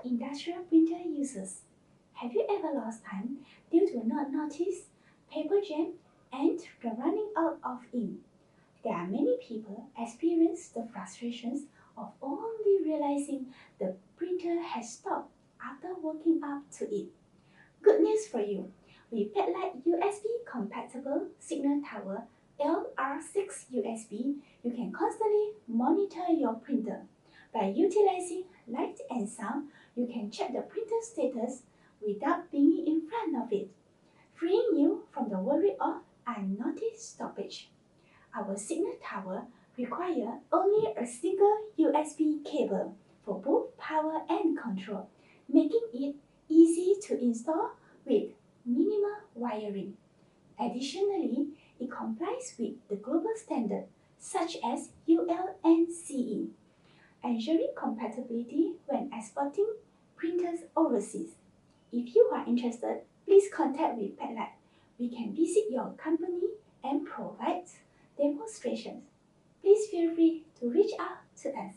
industrial printer users. Have you ever lost time due to not notice, paper jam, and the running out of ink? There are many people experience the frustrations of only realizing the printer has stopped after working up to it. Good news for you! With PATLITE USB compatible Signal Tower LR6-USB, you can constantly monitor your printer. By utilizing light and sound, you can check the printer status without being in front of it, freeing you from the worry of unnoticed stoppage. Our Signal Tower requires only a single USB cable for both power and control, making it easy to install with minimal wiring. Additionally, it complies with the global standards such as UL and CE, ensuring compatibility when exporting printers overseas. If you are interested, please contact with PATLITE. We can visit your company and provide demonstrations. Please feel free to reach out to us.